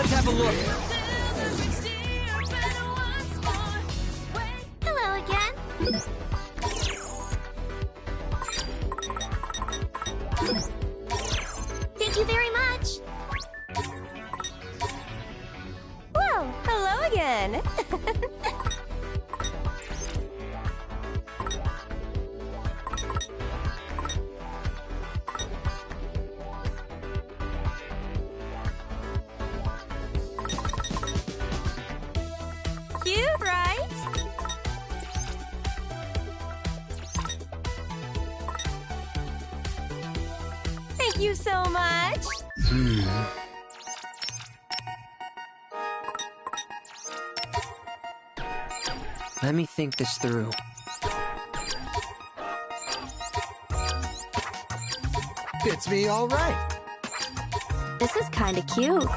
Let's have a look. Hello again. Thank you very much. Whoa, hello again. Cute, right? Thank you so much. Let me think this through. Fits me all right. This is kind of cute.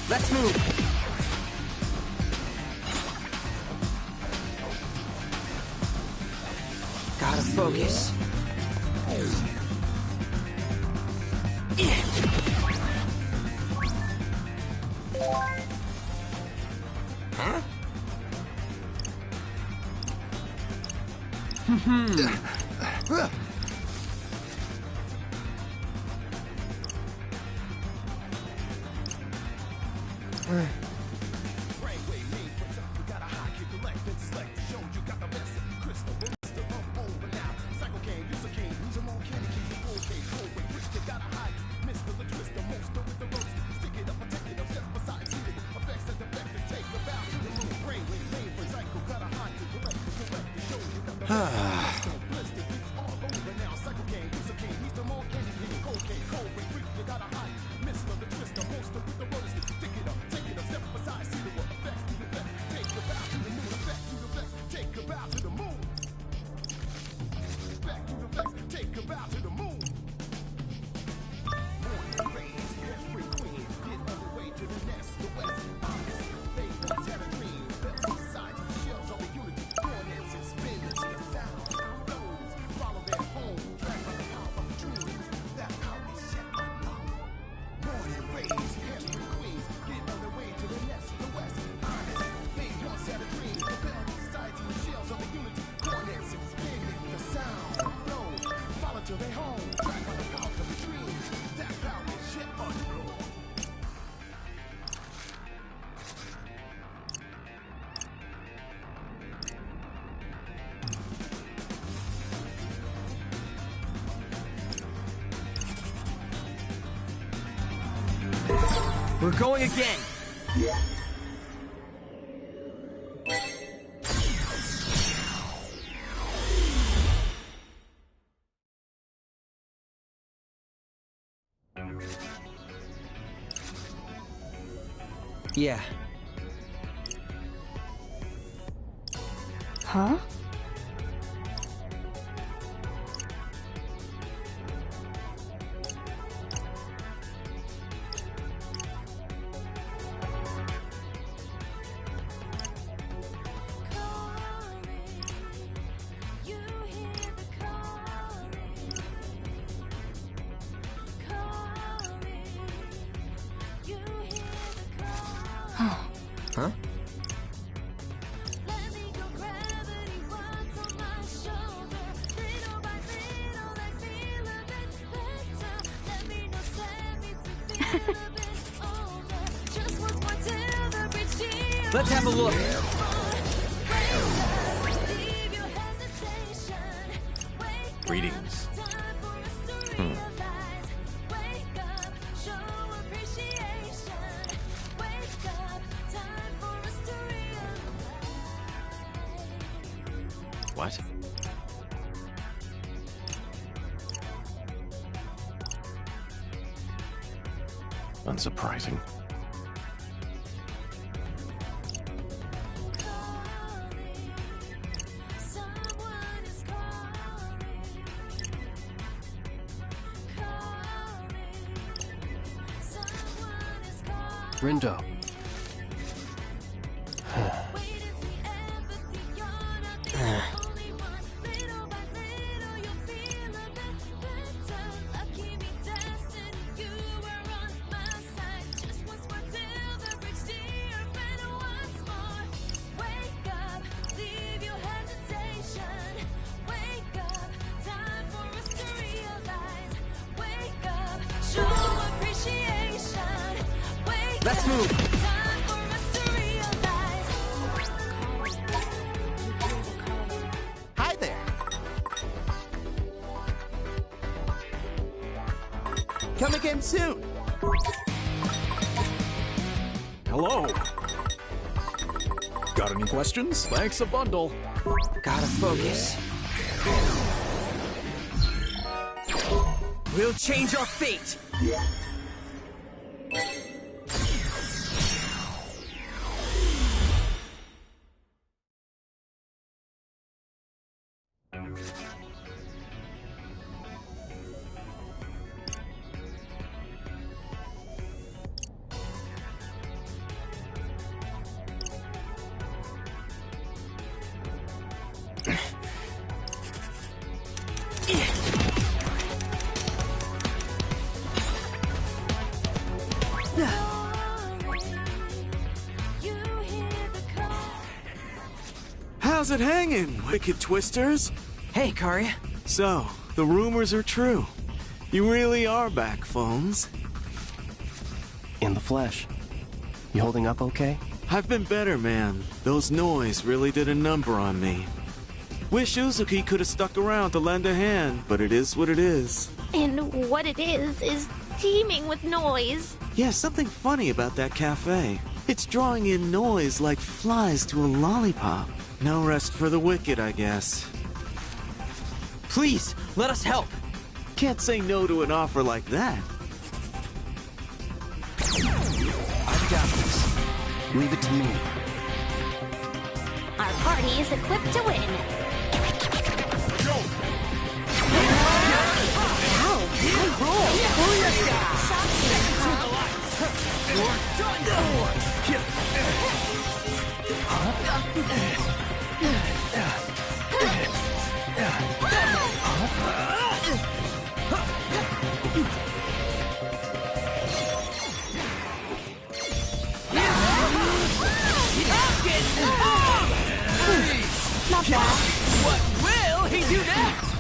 Let's move. Gotta focus. Huh? We're going again. Yeah. Huh? Huh? Let's have a look. Greetings. What? Unsurprising. Rindo. Let's move. Hi there. Come again soon. Hello. Got any questions? Thanks a bundle. Gotta focus. We'll change our fate. How's it hanging, wicked twisters? Hey, Karya. So, the rumors are true. You really are back, phones. In the flesh. You holding up okay? I've been better, man. Those noise really did a number on me. Wish Uzuki could have stuck around to lend a hand, but it is what it is. And what it is teeming with noise. Yeah, something funny about that cafe. It's drawing in noise like flies to a lollipop. No rest for the wicked, I guess. Please, let us help. Can't say no to an offer like that. I've got this. Leave it to me. Our party is equipped to win. Not bad. What will he do next?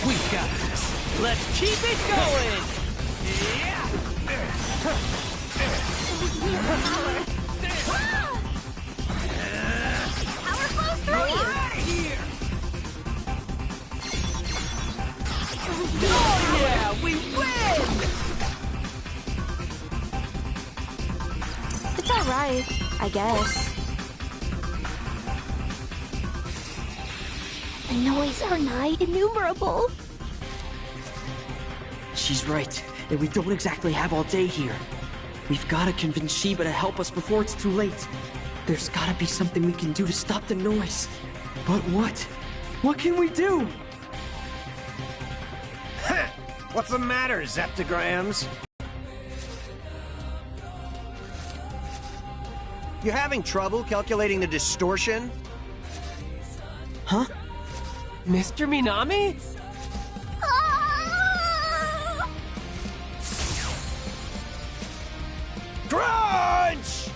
We got this. Let's keep it going. Power flows through you. Oh yeah, we win! It's alright, I guess. The noise are nigh innumerable. She's right, and we don't exactly have all day here. We've got to convince Sheba to help us before it's too late. There's got to be something we can do to stop the noise. But what? What can we do? What's the matter, Zeptograms? You having trouble calculating the distortion? Huh? Mr. Minami? Ah! Crunch!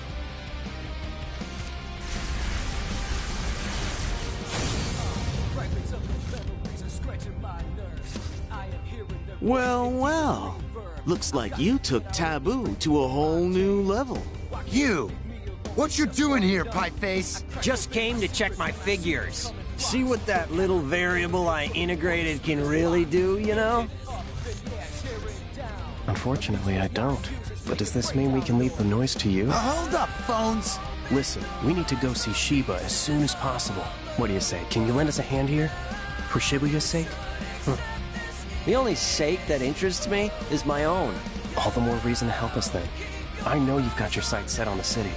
Well, well. Looks like you took Taboo to a whole new level. You! What you doing here, Pieface? Just came to check my figures. See what that little variable I integrated can really do, you know? Unfortunately, I don't. But does this mean we can leave the noise to you? Hold up, Phones! Listen, we need to go see Shiba as soon as possible. What do you say? Can you lend us a hand here? For Shibuya's sake? The only sake that interests me is my own. All the more reason to help us then. I know you've got your sights set on the city.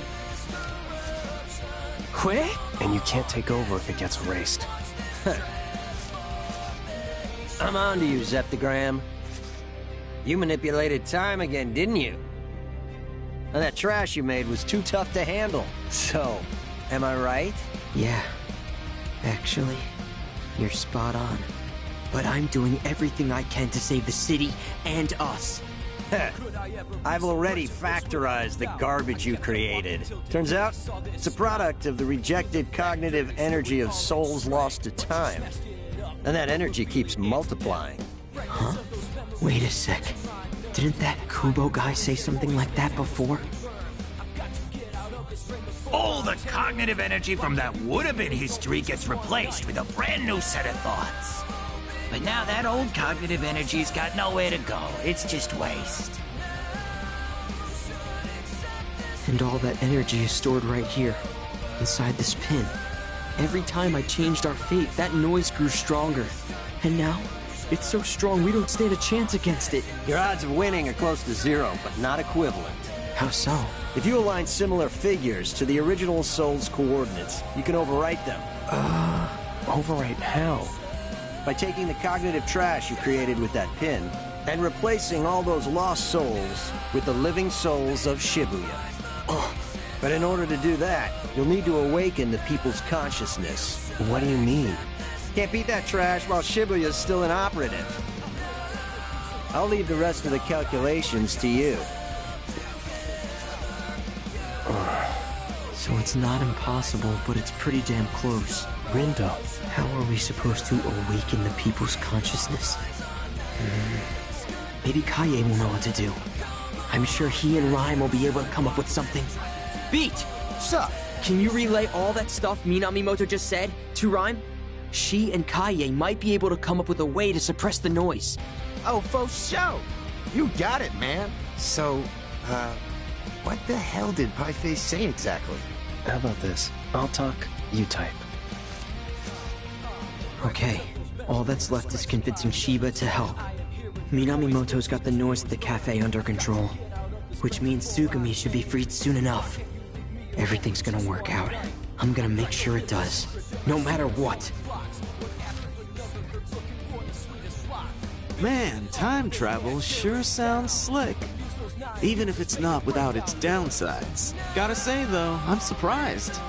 Quit? And you can't take over if it gets erased. I'm on to you, Zeptagram. You manipulated time again, didn't you? And that trash you made was too tough to handle. So, am I right? Yeah. Actually, you're spot on. But I'm doing everything I can to save the city and us. I've already factorized the garbage you created. Turns out, it's a product of the rejected cognitive energy of souls lost to time. And that energy keeps multiplying. Huh? Wait a sec. Didn't that Kubo guy say something like that before? All the cognitive energy from that would-have-been history gets replaced with a brand new set of thoughts. But now that old cognitive energy's got nowhere to go. It's just waste. And all that energy is stored right here, inside this pin. Every time I changed our fate, that noise grew stronger. And now, it's so strong we don't stand a chance against it. Your odds of winning are close to zero, but not equivalent. How so? If you align similar figures to the original soul's coordinates, you can overwrite them. Overwrite how? By taking the cognitive trash you created with that pin, and replacing all those lost souls with the living souls of Shibuya. But in order to do that, you'll need to awaken the people's consciousness. What do you mean? Can't beat that trash while Shibuya's still inoperative. I'll leave the rest of the calculations to you. So it's not impossible, but it's pretty damn close. Rindo. How are we supposed to awaken the people's consciousness? Maybe Kaye will know what to do. I'm sure he and Rhyme will be able to come up with something. Beat! Sup? Can you relay all that stuff Minamimoto just said to Rhyme? She and Kaye might be able to come up with a way to suppress the noise. Oh, for sure. You got it, man. So, what the hell did Pieface say exactly? How about this? I'll talk, you type. Okay, all that's left is convincing Shiba to help. Minamimoto's got the noise at the cafe under control, which means Tsugumi should be freed soon enough. Everything's gonna work out. I'm gonna make sure it does, no matter what. Man, time travel sure sounds slick. Even if it's not without its downsides. Gotta say though, I'm surprised.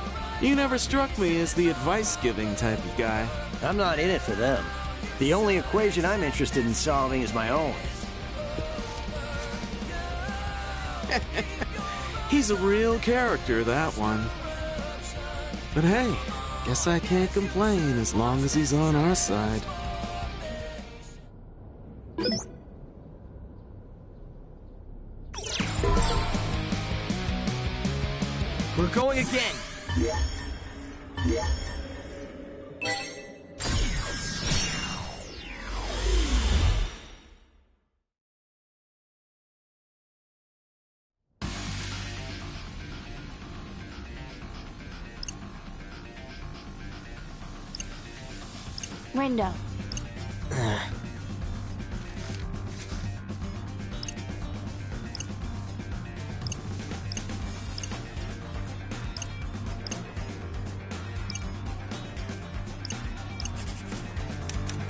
You never struck me as the advice-giving type of guy. I'm not in it for them. The only equation I'm interested in solving is my own. He's a real character, that one. But hey, guess I can't complain as long as he's on our side. We're going again! Rindo.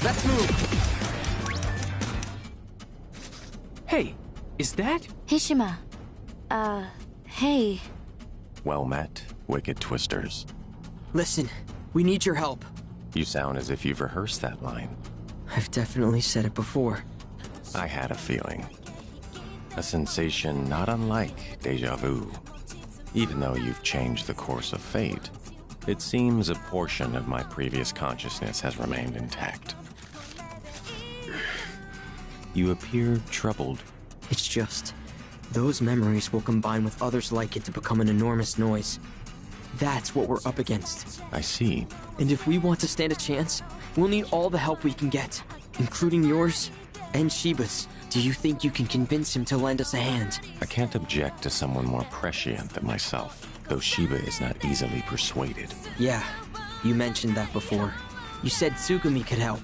Let's move! Hey, is that? Hishima. Hey. Well met, wicked twisters. Listen, we need your help. You sound as if you've rehearsed that line. I've definitely said it before. I had a feeling. A sensation not unlike deja vu. Even though you've changed the course of fate, it seems a portion of my previous consciousness has remained intact. You appear troubled. It's just, those memories will combine with others like it to become an enormous noise. That's what we're up against. I see. And if we want to stand a chance, we'll need all the help we can get, including yours and Shiba's. Do you think you can convince him to lend us a hand? I can't object to someone more prescient than myself. though Shiba is not easily persuaded. Yeah, you mentioned that before. You said Tsugumi could help.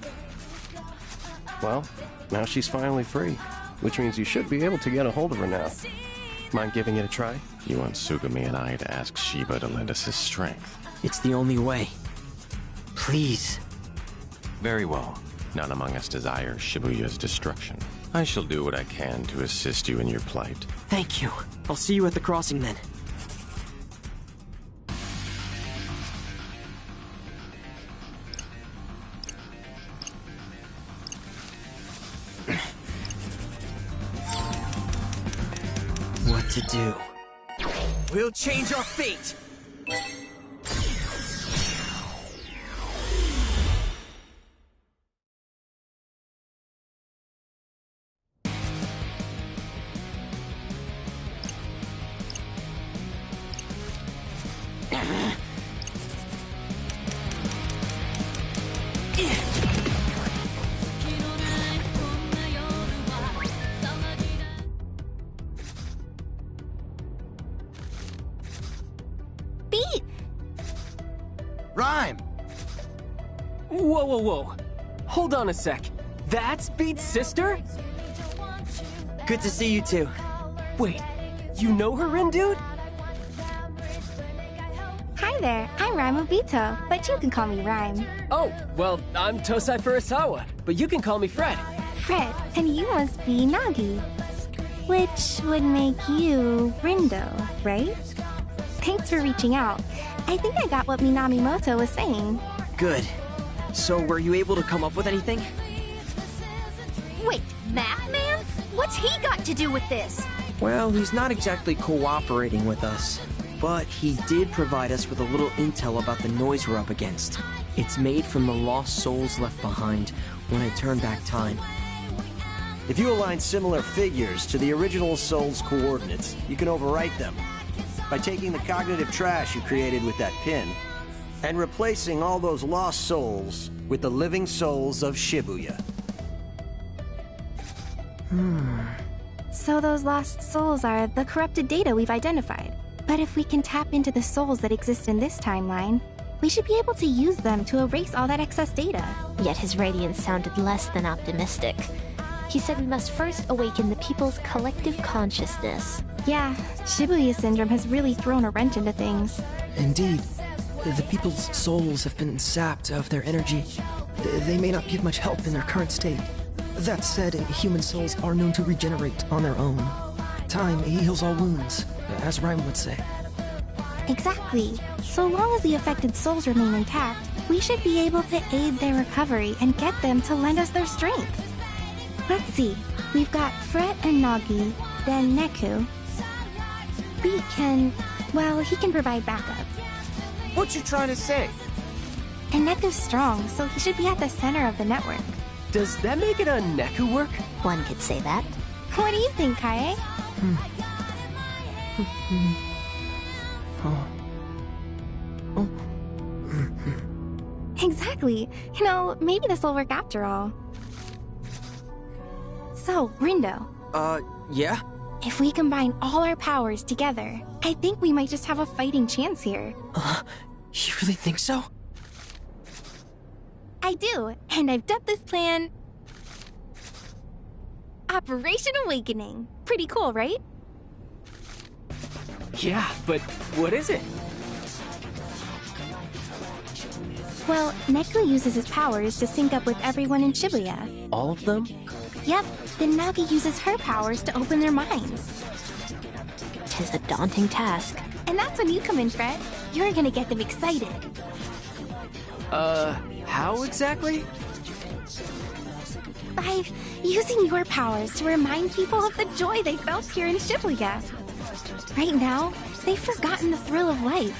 Well, now she's finally free, which means you should be able to get a hold of her now. Mind giving it a try? You want Tsugumi and I to ask Shiba to lend us his strength. It's the only way. Please. Very well. None among us desires Shibuya's destruction. I shall do what I can to assist you in your plight. Thank you. I'll see you at the crossing then. What to do? We'll change our fate! Beat! Rhyme! Whoa, whoa, whoa. Hold on a sec. That's Beat's sister? Good to see you two. Wait, you know her, Rin dude? Hi there, I'm Rhyme Obito, but you can call me Rhyme. Oh, well, I'm Tosai Furusawa, but you can call me Fred. Fred, and you must be Nagi. Which would make you Rindo, right? Thanks for reaching out. I think I got what Minamimoto was saying. Good. So, were you able to come up with anything? Wait, Math Man? What's he got to do with this? Well, he's not exactly cooperating with us, but he did provide us with a little intel about the noise we're up against. It's made from the lost souls left behind when I turn back time. If you align similar figures to the original soul's coordinates, you can overwrite them by taking the cognitive trash you created with that pin and replacing all those lost souls with the living souls of Shibuya. So those lost souls are the corrupted data we've identified. But if we can tap into the souls that exist in this timeline, we should be able to use them to erase all that excess data. Yet his radiance sounded less than optimistic. He said we must first awaken the people's collective consciousness. Yeah, Shibuya Syndrome has really thrown a wrench into things. Indeed. The people's souls have been sapped of their energy. They may not give much help in their current state. That said, human souls are known to regenerate on their own. Time heals all wounds, as Rhyme would say. Exactly. So long as the affected souls remain intact, we should be able to aid their recovery and get them to lend us their strength. Let's see. We've got Fred and Nagi, then Neku. Beat can... well, he can provide backup. What you trying to say? And Neku's strong, so he should be at the center of the network. Does that make it a Neku work? One could say that. What do you think, Kaie? Exactly. You know, maybe this will work after all. So, Rindo, Yeah? if we combine all our powers together, I think we might just have a fighting chance here. You really think so? I do, and I've dubbed this plan... Operation Awakening. Pretty cool, right? Yeah, but what is it? Well, Neku uses his powers to sync up with everyone in Shibuya. All of them? Yep, then Nagi uses her powers to open their minds. 'Tis a daunting task. And that's when you come in, Fred. You're gonna get them excited. How exactly? By using your powers to remind people of the joy they felt here in Shibuya. Right now, they've forgotten the thrill of life.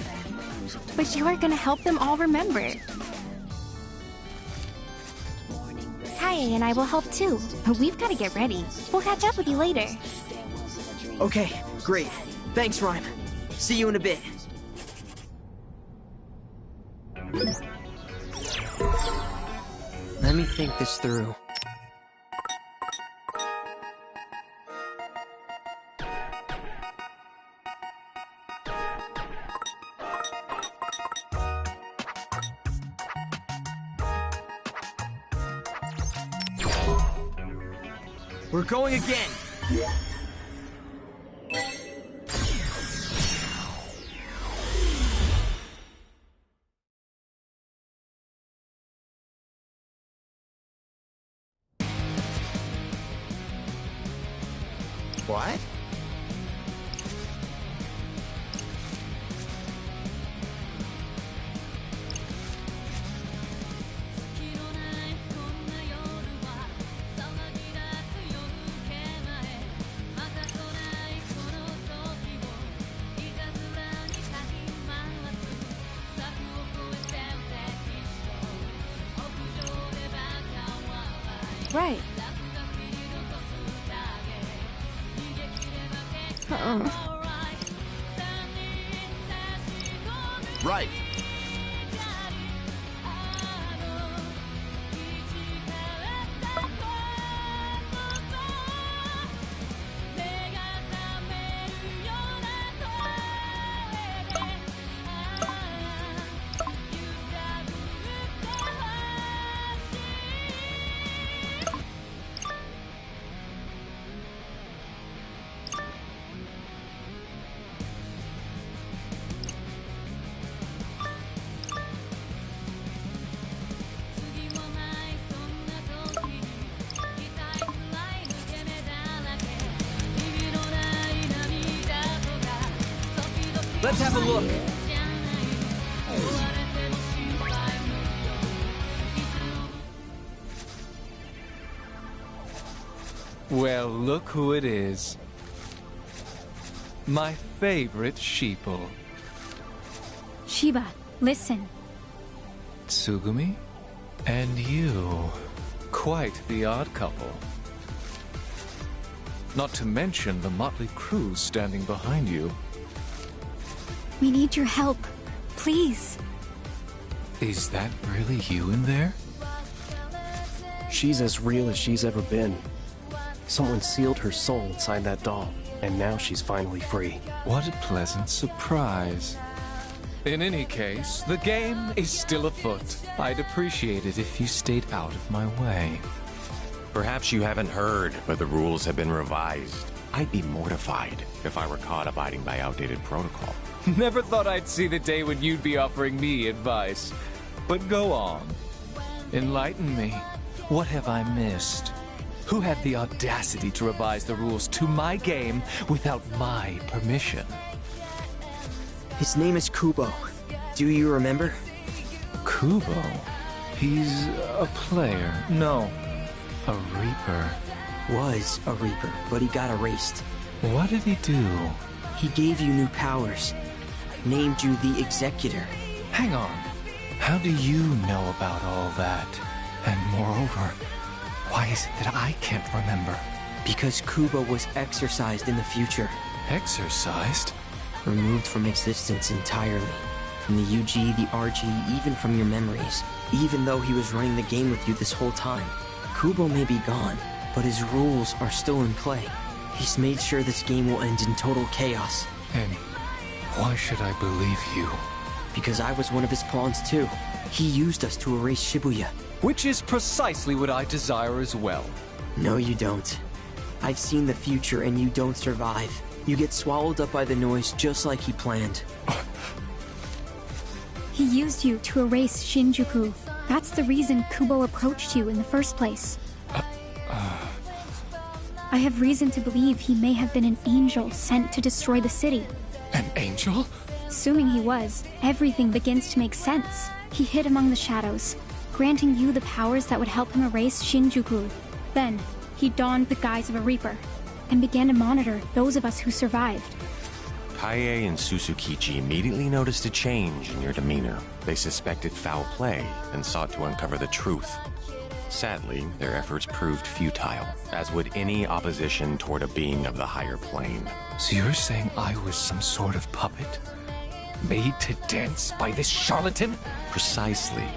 But you are gonna help them all remember it. Kaie and I will help too. We've gotta get ready. We'll catch up with you later. Okay, great. Thanks, Rhyme. See you in a bit. Let me think this through. We're going again! What? Right. Right. Let's have a look. Well, look who it is. My favorite sheeple. Shiba, listen. Tsugumi? And you. Quite the odd couple. Not to mention the motley crew standing behind you. We need your help. Please. Is that really you in there? She's as real as she's ever been. Someone sealed her soul inside that doll, and now she's finally free. What a pleasant surprise. In any case, the game is still afoot. I'd appreciate it if you stayed out of my way. Perhaps you haven't heard, but the rules have been revised. I'd be mortified if I were caught abiding by outdated protocol. Never thought I'd see the day when you'd be offering me advice. But go on. Enlighten me. What have I missed? Who had the audacity to revise the rules to my game without my permission? His name is Kubo. Do you remember? Kubo? He's a player. No, a Reaper. Was a Reaper, but he got erased. What did he do? He gave you new powers. Named you the Executor. Hang on. How do you know about all that? And moreover, why is it that I can't remember? Because Kubo was exorcised in the future. Exorcised? Removed from existence entirely. From the UG, the RG, even from your memories. Even though he was running the game with you this whole time. Kubo may be gone, but his rules are still in play. He's made sure this game will end in total chaos. And why should I believe you? Because I was one of his pawns too. He used us to erase Shibuya. Which is precisely what I desire as well. No, you don't. I've seen the future and you don't survive. You get swallowed up by the noise just like he planned. He used you to erase Shinjuku. That's the reason Kubo approached you in the first place. I have reason to believe he may have been an angel sent to destroy the city. An angel? Assuming he was, everything begins to make sense. He hid among the shadows, granting you the powers that would help him erase Shinjuku. Then, he donned the guise of a Reaper, and began to monitor those of us who survived. Kaie and Susukichi immediately noticed a change in your demeanor. They suspected foul play and sought to uncover the truth. Sadly, their efforts proved futile, as would any opposition toward a being of the higher plane. So you're saying I was some sort of puppet? Made to dance by this charlatan? Precisely.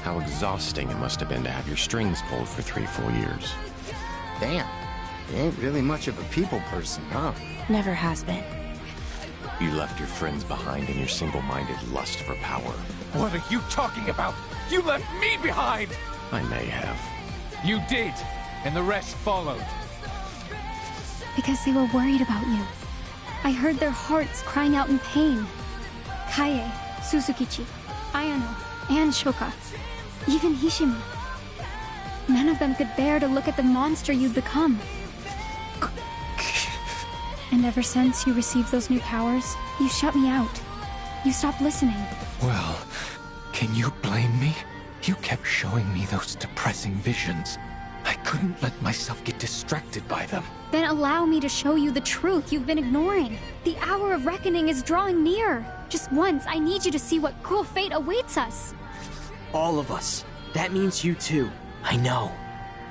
How exhausting it must have been to have your strings pulled for 3 full years. Damn. You ain't really much of a people person, huh? Never has been. You left your friends behind in your single-minded lust for power. What are you talking about? You left me behind! I may have. You did, and the rest followed. Because they were worried about you. I heard their hearts crying out in pain. Kaie, Suzukichi, Ayano, and Shoka. Even Hishima. None of them could bear to look at the monster you'd become. And ever since you received those new powers, you shut me out. You stopped listening. Well, can you blame me? You kept showing me those depressing visions. I couldn't let myself get distracted by them. Then allow me to show you the truth you've been ignoring. The hour of reckoning is drawing near. Just once, I need you to see what cruel fate awaits us. All of us. That means you too. I know.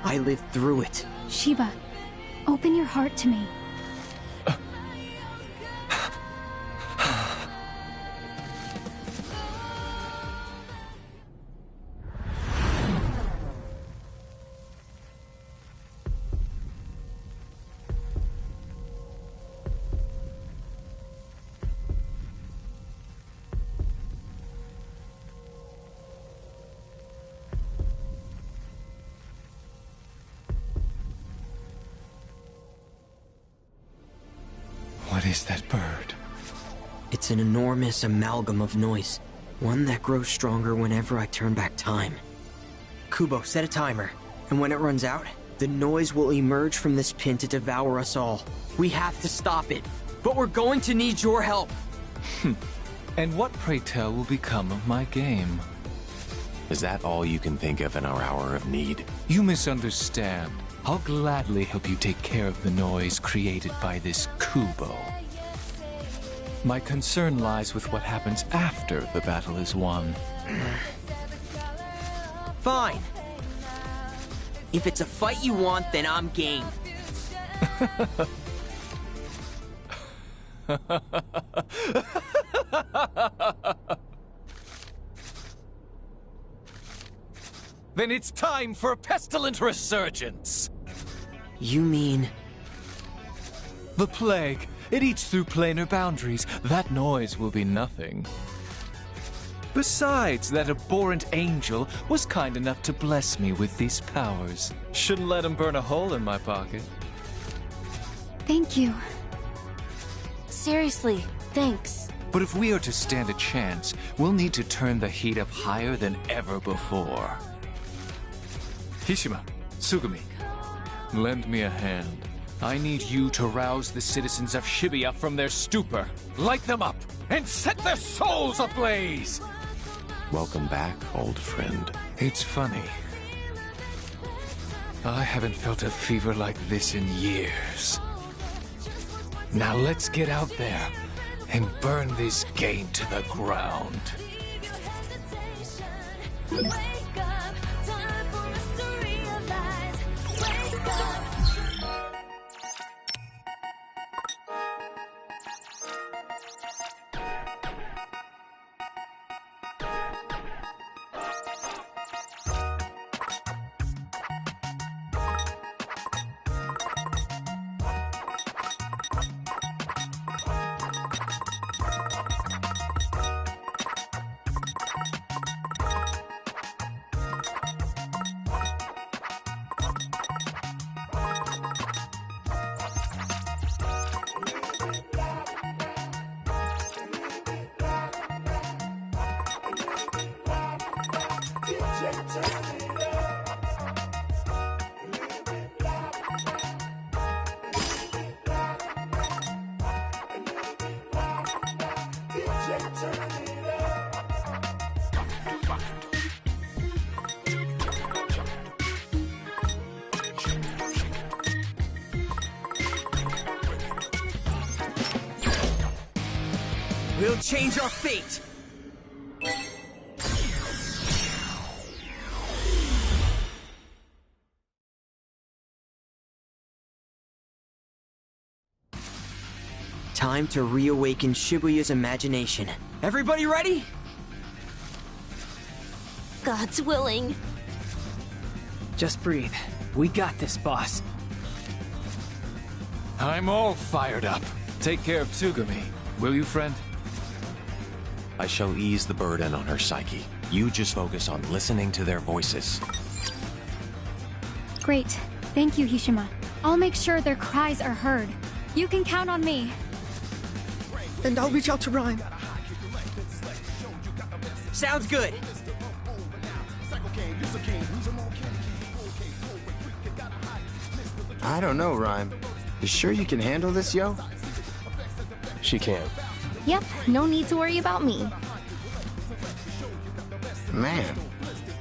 I lived through it. Shiba, open your heart to me. What is that bird? It's an enormous amalgam of noise. One that grows stronger whenever I turn back time. Kubo, set a timer. And when it runs out, the noise will emerge from this pin to devour us all. We have to stop it. But we're going to need your help. And what, pray tell, will become of my game? Is that all you can think of in our hour of need? You misunderstand. I'll gladly help you take care of the noise created by this Kubo. My concern lies with what happens after the battle is won. Fine. If it's a fight you want, then I'm game. Then it's time for a pestilent resurgence! You mean... The plague. It eats through planar boundaries. That noise will be nothing. Besides, that abhorrent angel was kind enough to bless me with these powers. Shouldn't let him burn a hole in my pocket. Thank you. Seriously, thanks. But if we are to stand a chance, we'll need to turn the heat up higher than ever before. Hishima, Tsugumi, lend me a hand. I need you to rouse the citizens of Shibuya from their stupor, light them up, and set their souls ablaze! Welcome back, old friend. It's funny. I haven't felt a fever like this in years. Now let's get out there and burn this game to the ground. We'll change our fate! Time to reawaken Shibuya's imagination. Everybody ready? God's willing. Just breathe. We got this, boss. I'm all fired up. Take care of Tsugumi, will you, friend? I shall ease the burden on her psyche. You just focus on listening to their voices. Great. Thank you, Hishima. I'll make sure their cries are heard. You can count on me. And I'll reach out to Rhyme. Sounds good. I don't know, Rhyme. You sure you can handle this, yo? She can. Yep, no need to worry about me. Man,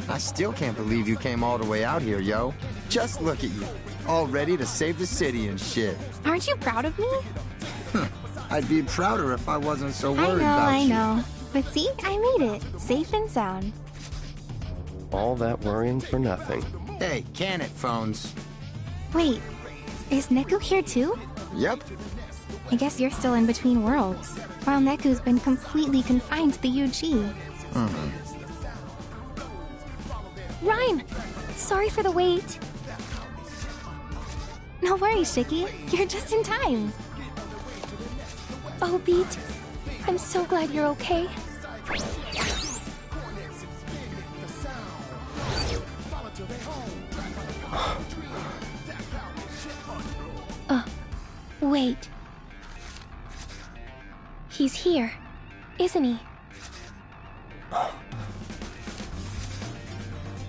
I still can't believe you came all the way out here, yo. Just look at you, all ready to save the city and shit. Aren't you proud of me? I'd be prouder if I wasn't so worried about I you. know. But see, I made it. Safe and sound. All that worrying for nothing. Hey, can it, phones? Wait, is Neku here too? Yep. I guess you're still in between worlds, while Neku's been completely confined to the UG. Rhyme! Sorry for the wait. No worries, Shiki. You're just in time. Oh, Beat. I'm so glad you're okay. Wait. He's here, isn't he?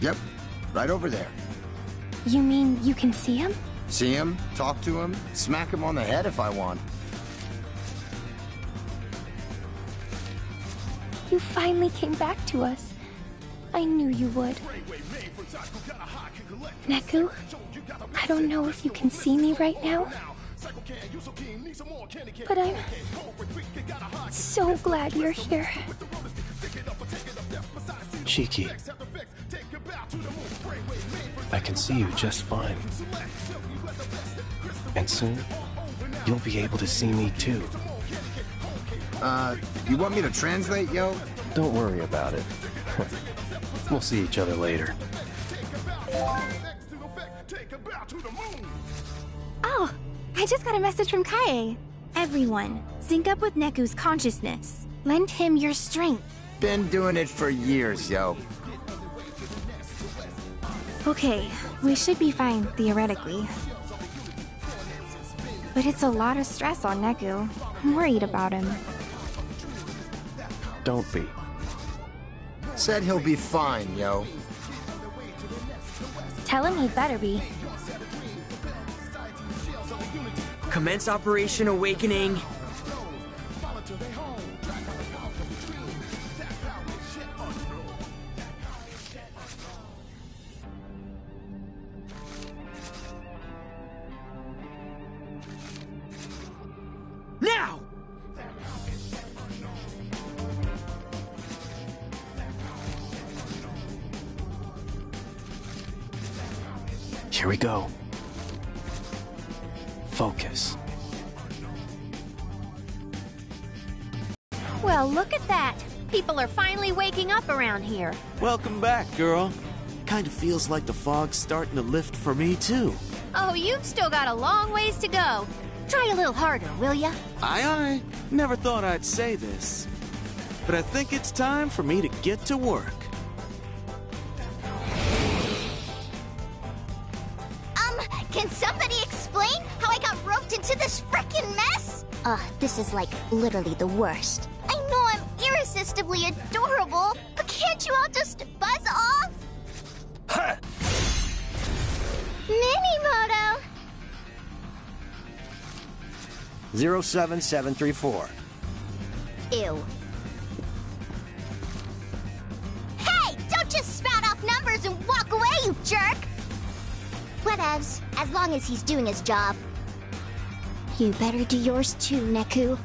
Yep, right over there. You mean you can see him? See him, talk to him, smack him on the head if I want. You finally came back to us. I knew you would. Neku, I don't know if you can see me right now, but I'm so glad you're here. Shiki, I can see you just fine. And soon, you'll be able to see me too. You want me to translate, yo? Don't worry about it. We'll see each other later. Oh, I just got a message from Kaie. Everyone, sync up with Neku's consciousness. Lend him your strength. Been doing it for years, yo. Okay, we should be fine, theoretically. But it's a lot of stress on Neku. I'm worried about him. Don't be. Said he'll be fine, yo. Tell him he'd better be. Commence Operation Awakening. Now! Here we go. Focus. Well, look at that. People are finally waking up around here. Welcome back, girl. Kind of feels like the fog's starting to lift for me, too. Oh, you've still got a long ways to go. Try a little harder, will ya? Aye. Never thought I'd say this. But I think it's time for me to get to work. Can somebody explain how I got roped into this frickin' mess? This is like literally the worst. I know I'm irresistibly adorable, but can't you all just buzz off? Minimoto! 07734. Ew. Hey! Don't just spout off numbers and walk away, you jerk! Whatevs, as long as he's doing his job. You better do yours too, Neku.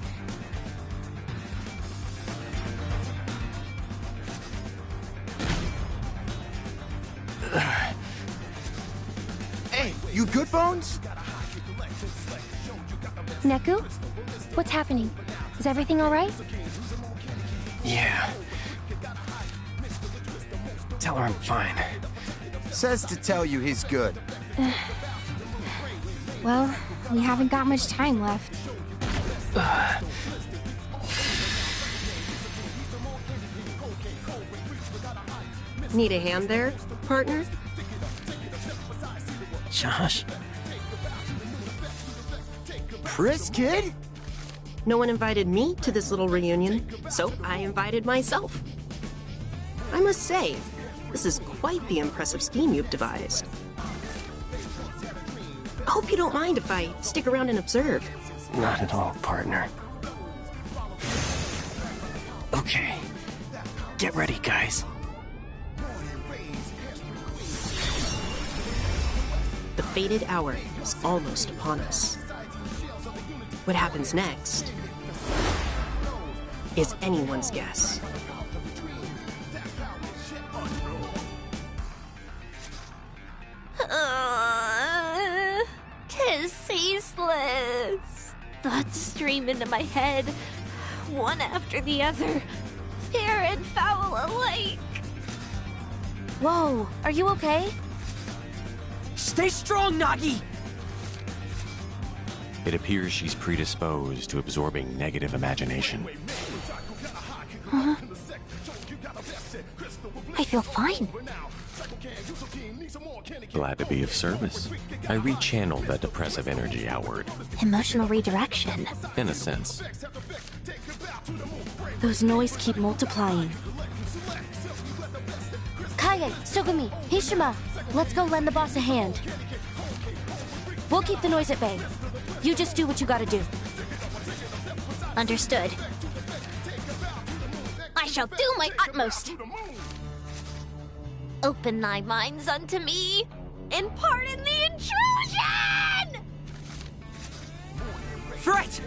Hey, you good, Bones? Neku? What's happening? Is everything alright? Yeah. Tell her I'm fine. Says to tell you he's good. Well, we haven't got much time left. Need a hand there, partner? Josh? Chris, kid? No one invited me to this little reunion, so I invited myself. I must say, this is quite the impressive scheme you've devised. I hope you don't mind if I stick around and observe. Not at all, partner. Okay. Get ready, guys. The fated hour is almost upon us. What happens next is anyone's guess. Tis ceaseless. Thoughts stream into my head, one after the other, fair and foul alike. Whoa, are you okay? Stay strong, Nagi! It appears she's predisposed to absorbing negative imagination. Huh? I feel fine. Glad to be of service. I rechanneled that depressive energy outward. Emotional redirection. In a sense. Those noise keep multiplying. Kaye, Sugumi, Hishima, let's go lend the boss a hand. We'll keep the noise at bay. You just do what you gotta do. Understood. I shall do my utmost. Open thy minds unto me, and pardon the intrusion! Fret!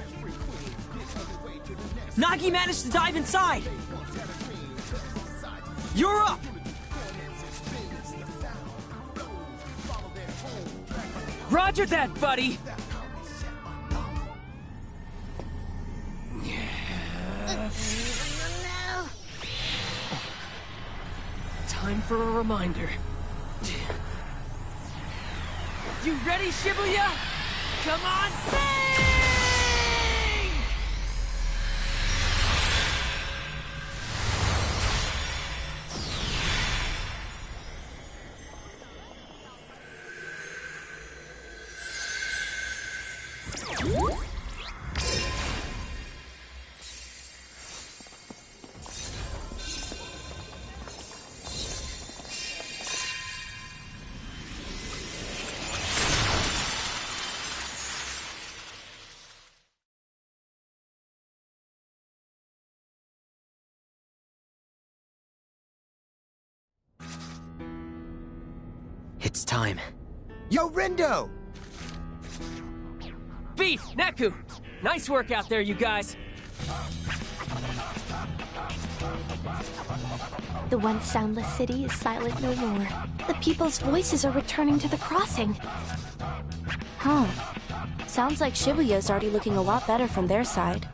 Nagi managed to dive inside! You're up! Roger that, buddy! Time for a reminder. You ready, Shibuya? Come on, bang! It's time. Yo, Rindo! Beef, Neku! Nice work out there, you guys! The once soundless city is silent no more. The people's voices are returning to the crossing. Huh. Sounds like Shibuya's already looking a lot better from their side.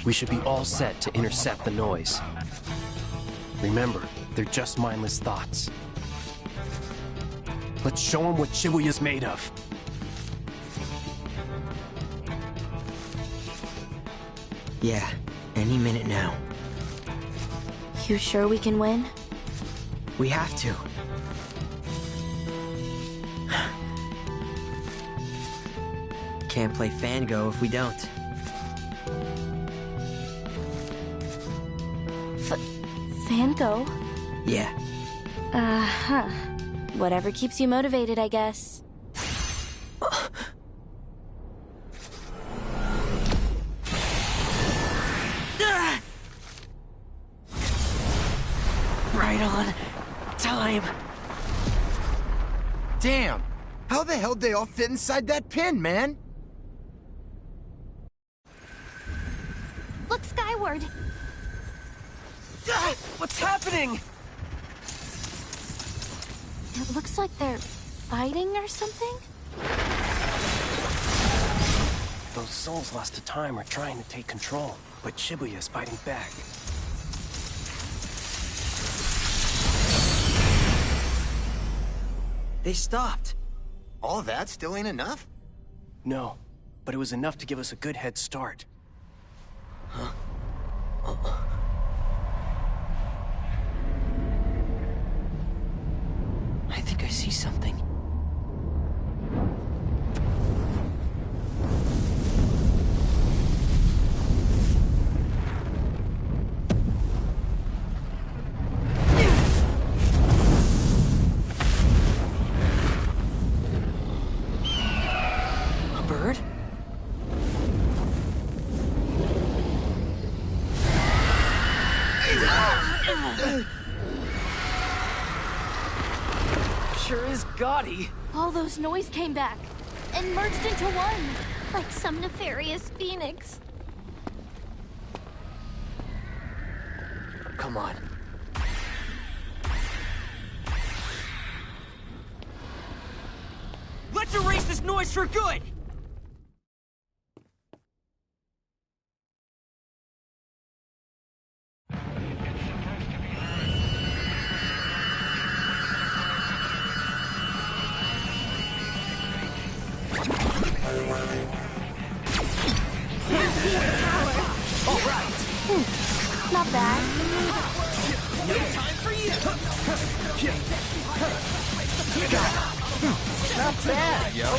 We should be all set to intercept the noise. Remember, they're just mindless thoughts. Let's show them what Shibuya's made of. Yeah, any minute now. You sure we can win? We have to. Can't play Fango if we don't. Fango? Yeah. Uh-huh. Whatever keeps you motivated, I guess. Right on time. Damn! How the hell did they all fit inside that pin, man? Look skyward. What's happening? It looks like they're fighting or something? Those souls lost to time are trying to take control, but Shibuya's fighting back. They stopped. All that still ain't enough? No, but it was enough to give us a good head start. Huh? I think I see something. Sure is gaudy. All those noise came back and merged into one, like some nefarious phoenix. Come on. Let's erase this noise for good! Not bad. No time for you! Not bad, yo.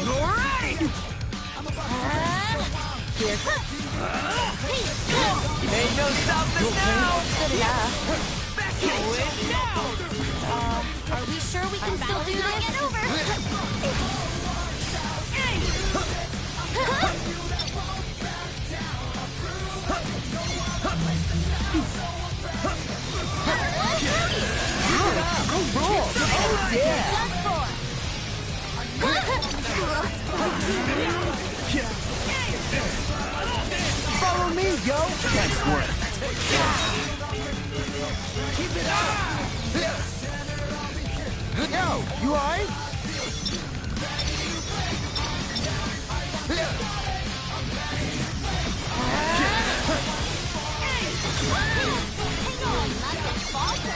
Alright! Ain't no stopping now! Good enough. Back it now! Are we sure we can still do this? Get over! Follow me, yo! Nice work. Keep it up! Yo, you alright?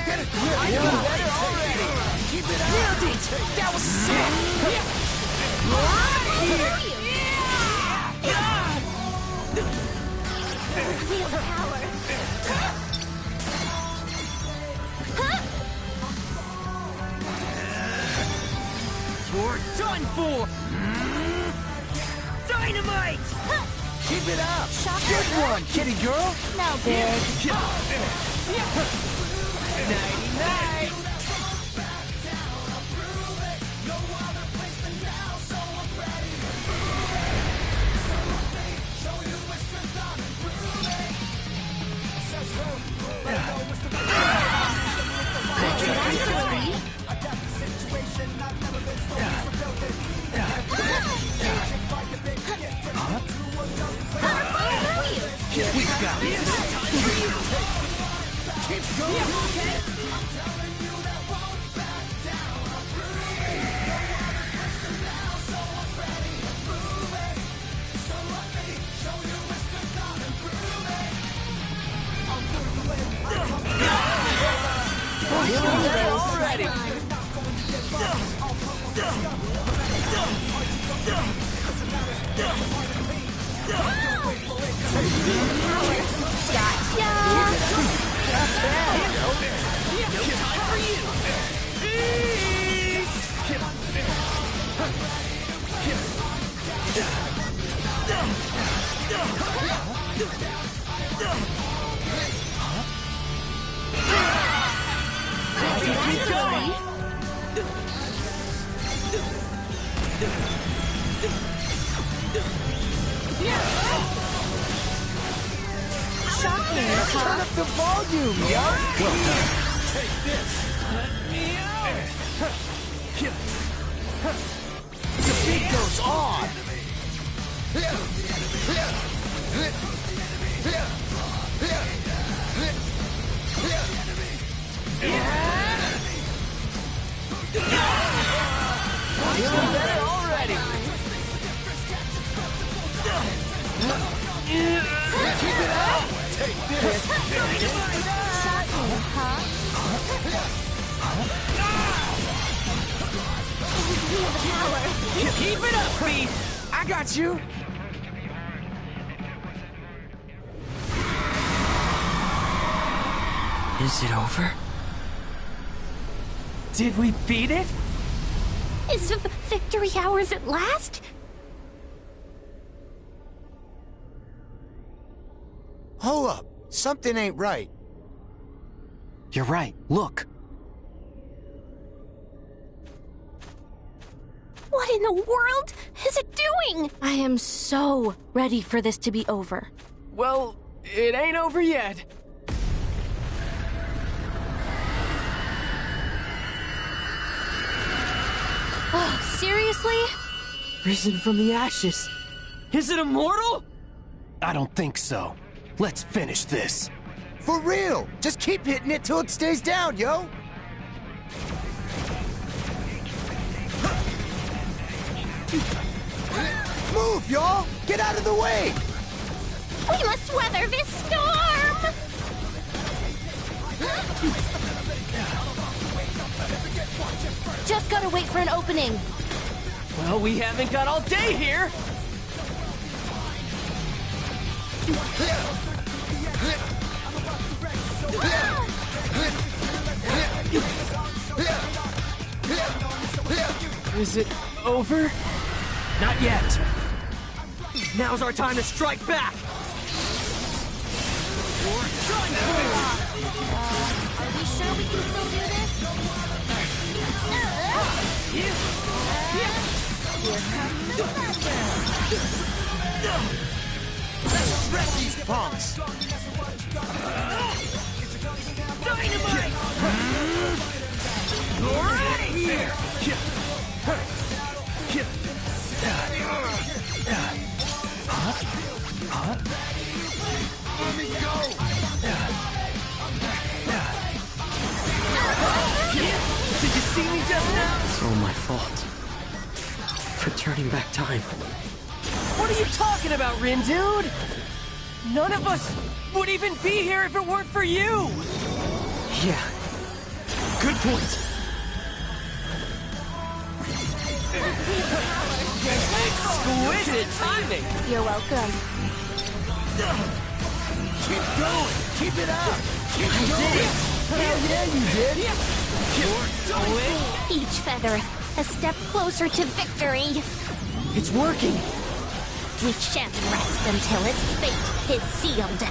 Get a grip! I feel better already! Keep it up! Nailed it! That was sick! Real power. You're done for! Dynamite! Keep it up! Good one, kitty girl! No big. Nighty-night! We got this! Keep going! Already! Turn up the volume, yo! Well done. Take this! Let me out! The beat goes on! Feeling better already! Keep it up! Take this! Keep it up, Beef! I got you! Is it over? Did we beat it? Is victory ours at last? Hold up. Something ain't right. You're right. Look. What in the world is it doing? I am so ready for this to be over. Well, it ain't over yet. Oh, seriously? Risen from the ashes. Is it immortal? I don't think so. Let's finish this. For real! Just keep hitting it till it stays down, yo! Move, y'all! Get out of the way! We must weather this storm! Just gotta wait for an opening. Well, we haven't got all day here. Is it over? Not yet. Now's our time to strike back. Are we sure we can still do this? Let's shred these punks! Dynamite! You're out of here! Let me go! Did you see me just now? It's all my fault. For turning back time. What are you talking about, Rin, dude? None of us would even be here if it weren't for you! Yeah. Good point. Exquisite timing! You're welcome. Keep going! Keep it up! Keep I going! did it! Hell yeah, you did! Each feather, a step closer to victory. It's working! We shan't rest until its fate is sealed.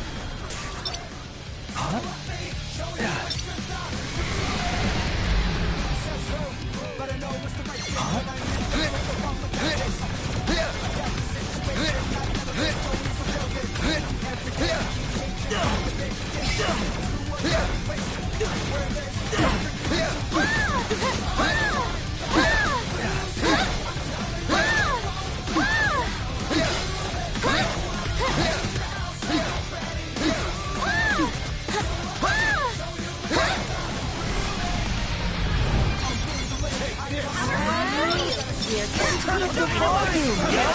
Turn up the volume, yo!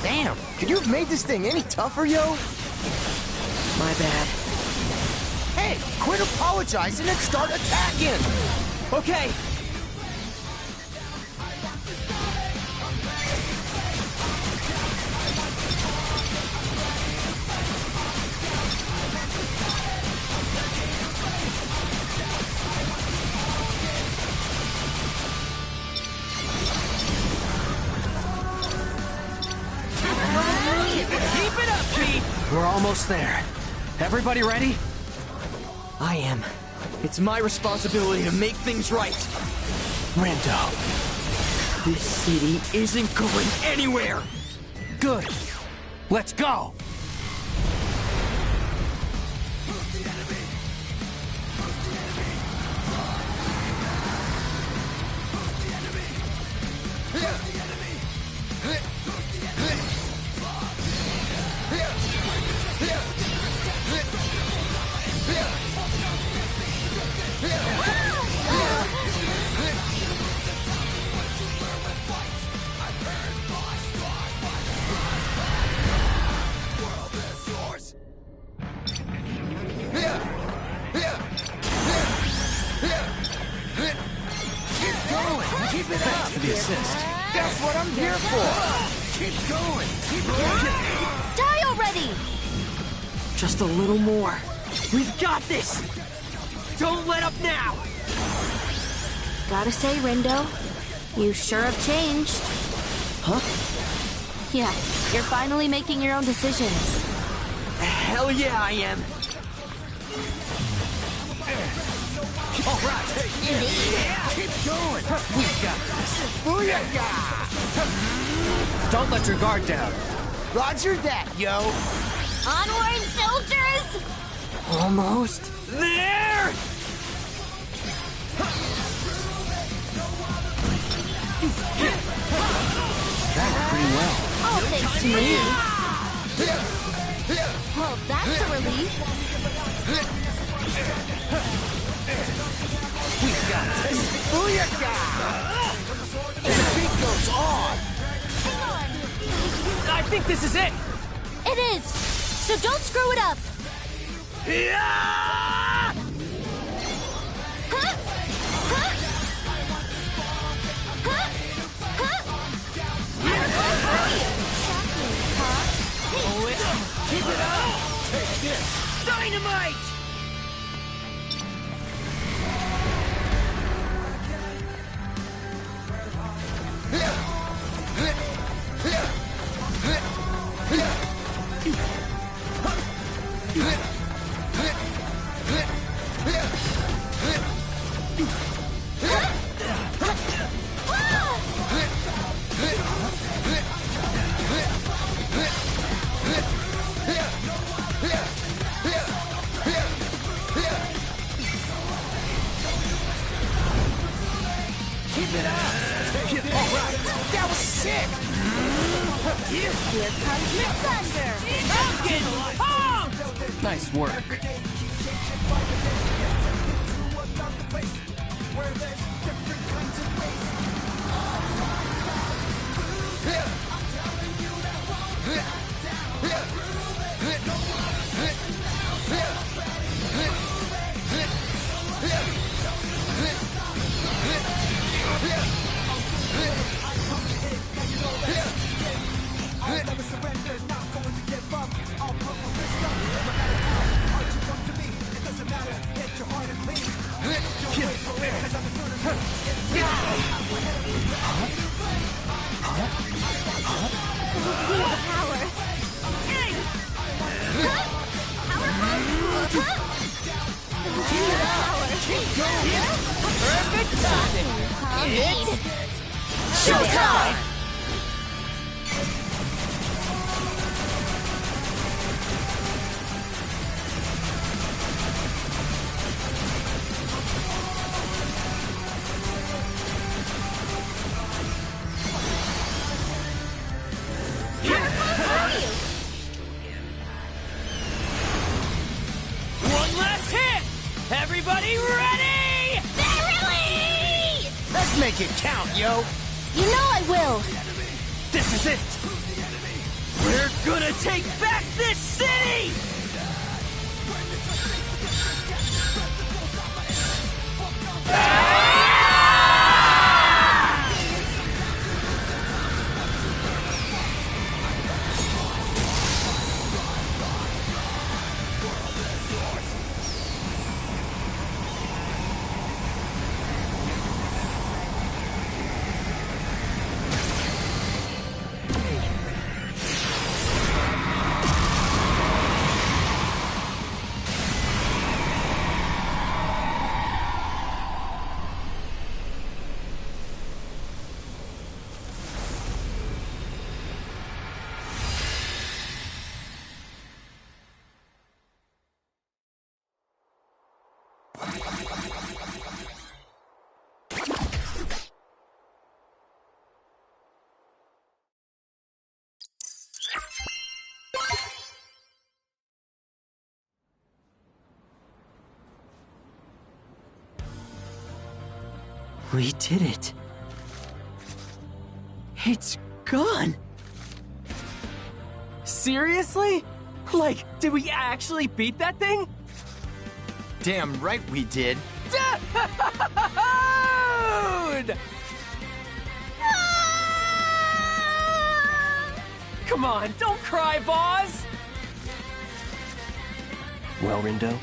Damn, could you have made this thing any tougher, yo? My bad. Hey, quit apologizing and start attacking! Okay. Keep it up, Pete! We're almost there. Everybody ready? I am. It's my responsibility to make things right. Rando. This city isn't going anywhere! Good. Let's go! Keep it up! For the assist. That's what I'm here for! Keep going! Keep going! Die already! Just a little more. We've got this! Don't let up now! Gotta say, Rindo, you sure have changed. Huh? Yeah, you're finally making your own decisions. Hell yeah, I am! All right! Yeah! Keep going! We've got Booyah! Don't let your guard down. Roger that, yo! Onward, soldiers! Almost there! That went pretty well. All thanks to me. Well, that's a relief. We got this! Booyah! The beat goes on! I think this is it! It is! So don't screw it up! Keep it up! Take this! Dynamite! Keep it up! Alright! That was sick! Here comes the thunder! Nice work. Perfect timing! It's showtime! One last hit! Everybody ready? Verily! Let's make it count, yo! You know I will! This is it! We're gonna take back this city! We did it. It's gone. Seriously? Like, did we actually beat that thing? Damn right we did. Dude! Come on, don't cry, boss! Well, Rindo,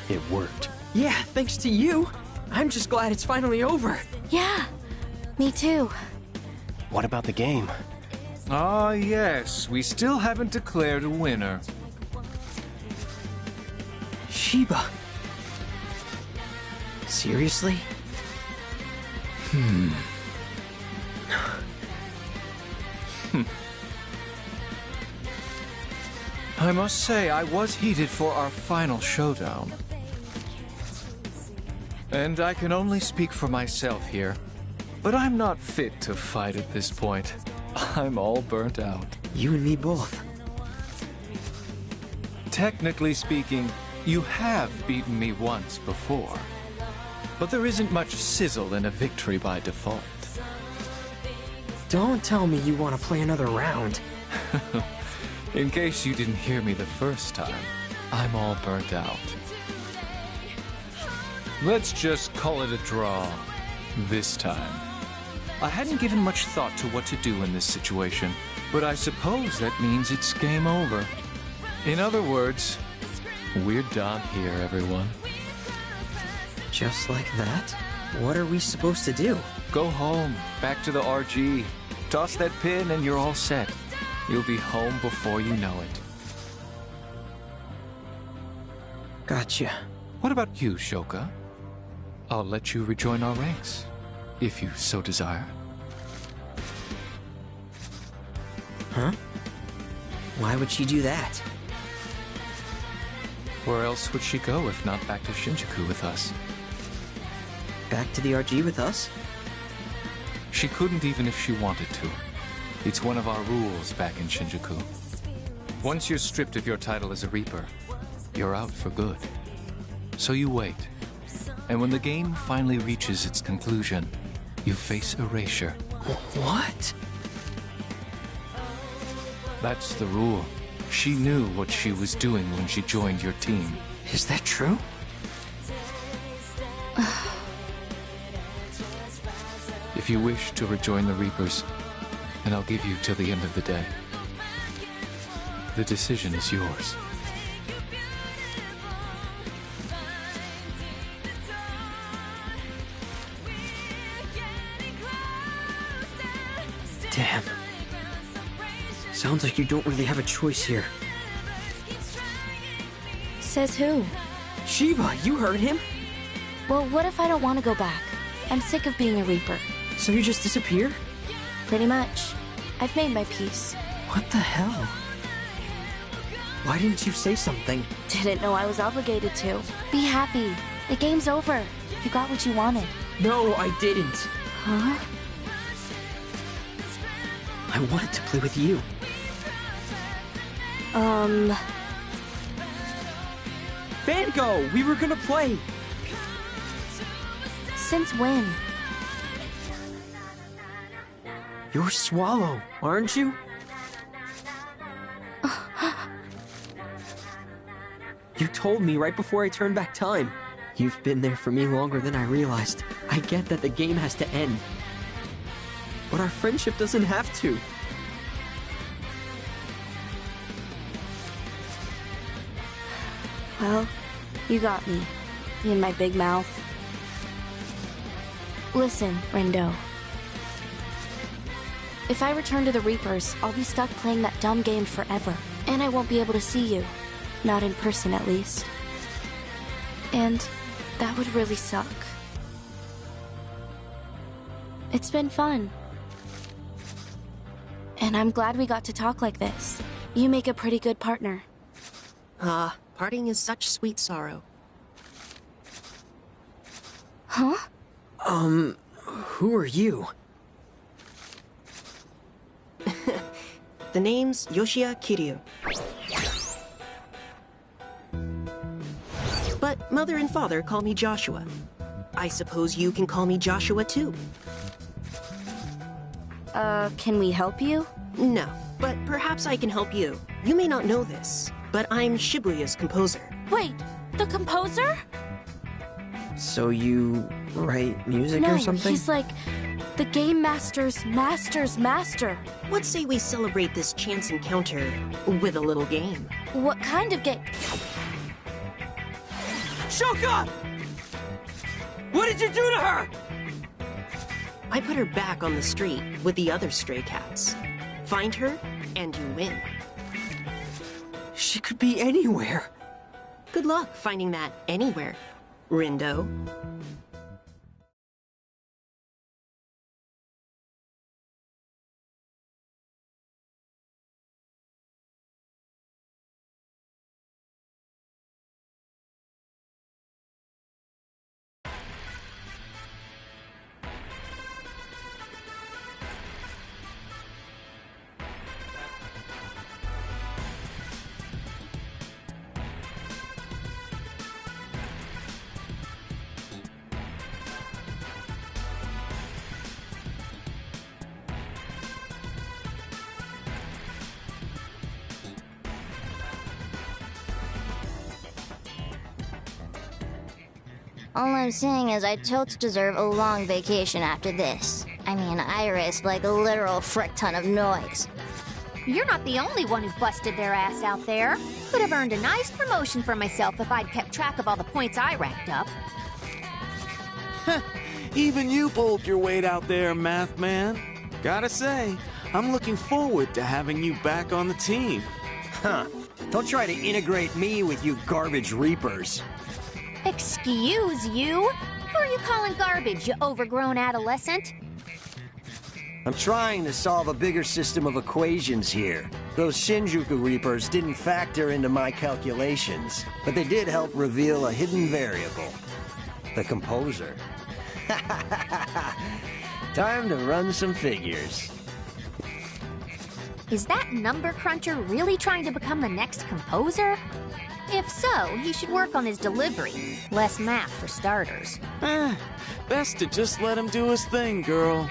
it worked. Yeah, thanks to you. I'm just glad it's finally over. Yeah, me too. What about the game? Ah, yes. We still haven't declared a winner. Sheba. Seriously? I must say, I was heated for our final showdown. And I can only speak for myself here, but I'm not fit to fight at this point. I'm all burnt out. You and me both. Technically speaking, you have beaten me once before. But there isn't much sizzle in a victory by default. Don't tell me you want to play another round. In case you didn't hear me the first time, I'm all burnt out. Let's just call it a draw this time. I hadn't given much thought to what to do in this situation, but I suppose that means it's game over. In other words, we're done here, everyone. Just like that? What are we supposed to do? Go home, back to the RG. Toss that pin and you're all set. You'll be home before you know it. Gotcha. What about you, Shoka? I'll let you rejoin our ranks, if you so desire. Huh? Why would she do that? Where else would she go if not back to Shinjuku with us? Back to the RG with us? She couldn't even if she wanted to. It's one of our rules back in Shinjuku. Once you're stripped of your title as a Reaper, you're out for good. So you wait. And when the game finally reaches its conclusion, you face erasure. What? That's the rule. She knew what she was doing when she joined your team. Is that true? If you wish to rejoin the Reapers, then I'll give you till the end of the day. The decision is yours. Damn. Sounds like you don't really have a choice here. Says who? Shiva, you heard him? Well, what if I don't want to go back? I'm sick of being a Reaper. So you just disappear? Pretty much. I've made my peace. What the hell? Why didn't you say something? Didn't know I was obligated to. Be happy. The game's over. You got what you wanted. No, I didn't. Huh? I wanted to play with you. Fango! We were gonna play! Since when? You're Swallow, aren't you? You told me right before I turned back time. You've been there for me longer than I realized. I get that the game has to end. But our friendship doesn't have to. Well, you got me. In my big mouth. Listen, Rindo. If I return to the Reapers, I'll be stuck playing that dumb game forever. And I won't be able to see you. Not in person, at least. And that would really suck. It's been fun. And I'm glad we got to talk like this. You make a pretty good partner. Parting is such sweet sorrow. Huh? Who are you? The name's Yoshiya Kiryu. But Mother and Father call me Joshua. I suppose you can call me Joshua too. Can we help you? No, but perhaps I can help you. You may not know this, but I'm Shibuya's composer. Wait, the composer? So you write music No, or something? he's like the Game Master's master. What say we celebrate this chance encounter with a little game? What kind of game? Shoka! What did you do to her? I put her back on the street with the other stray cats. Find her, and you win. She could be anywhere. Good luck finding that anywhere, Rindo. All I'm saying is I totes deserve a long vacation after this. I mean, I risked like a literal frick ton of noise. You're not the only one who busted their ass out there. Could have earned a nice promotion for myself if I'd kept track of all the points I racked up. Even you pulled your weight out there, Math Man. Gotta say, I'm looking forward to having you back on the team. Huh. Don't try to integrate me with you garbage reapers. Excuse you? Who are you calling garbage, you overgrown adolescent? I'm trying to solve a bigger system of equations here. Those Shinjuku Reapers didn't factor into my calculations, but they did help reveal a hidden variable. The composer. Time to run some figures. Is that number cruncher really trying to become the next composer? If so, he should work on his delivery. Less math for starters. Best to just let him do his thing, girl.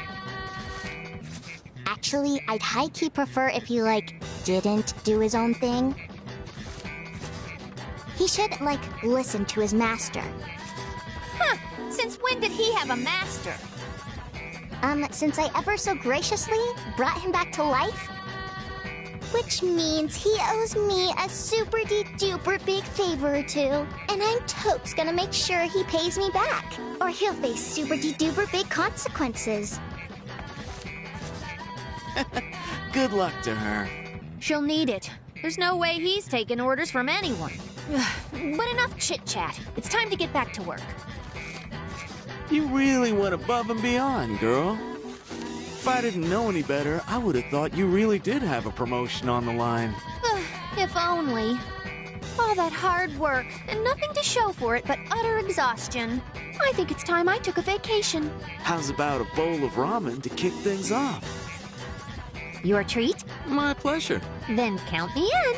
Actually, I'd high-key prefer if he, didn't do his own thing. He should, listen to his master. Huh! Since when did he have a master? Since I ever so graciously brought him back to life. Which means he owes me a super-de-duper big favor or two. And I'm totes gonna make sure he pays me back. Or he'll face super-de-duper big consequences. Good luck to her. She'll need it. There's no way he's taking orders from anyone. But enough chit-chat. It's time to get back to work. You really went above and beyond, girl. If I didn't know any better, I would have thought you really did have a promotion on the line. If only. All that hard work, and nothing to show for it but utter exhaustion. I think it's time I took a vacation. How's about a bowl of ramen to kick things off? Your treat? My pleasure. Then count me in.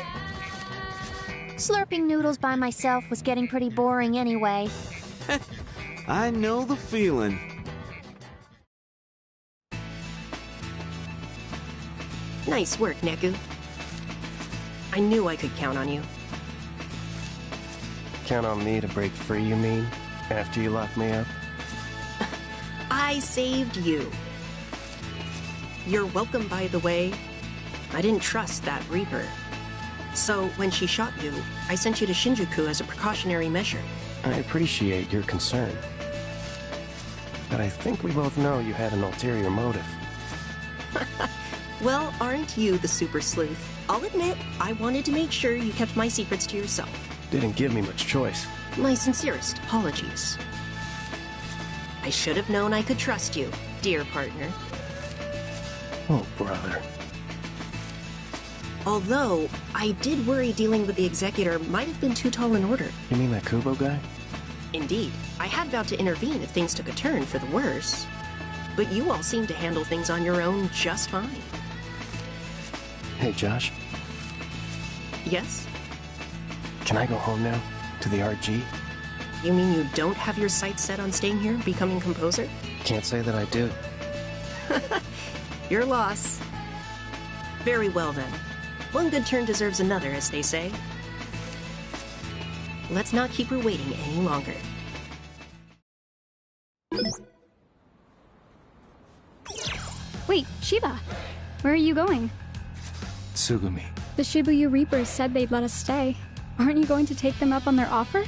Slurping noodles by myself was getting pretty boring anyway. I know the feeling. Nice work, Neku. I knew I could count on you. Count on me to break free, you mean? After you locked me up? I saved you. You're welcome, by the way. I didn't trust that Reaper. So, when she shot you, I sent you to Shinjuku as a precautionary measure. I appreciate your concern. But I think we both know you had an ulterior motive. Well, aren't you the super sleuth? I'll admit, I wanted to make sure you kept my secrets to yourself. Didn't give me much choice. My sincerest apologies. I should have known I could trust you, dear partner. Oh, brother. Although, I did worry dealing with the Executor might have been too tall an order. You mean that Kubo guy? Indeed. I had vowed to intervene if things took a turn for the worse. But you all seem to handle things on your own just fine. Hey, Josh. Yes? Can I go home now? To the RG? You mean you don't have your sights set on staying here, becoming composer? Can't say that I do. Your loss. Very well, then. One good turn deserves another, as they say. Let's not keep her waiting any longer. Wait, Shiba! Where are you going? Tsugumi. The Shibuya Reapers said they'd let us stay. Aren't you going to take them up on their offer?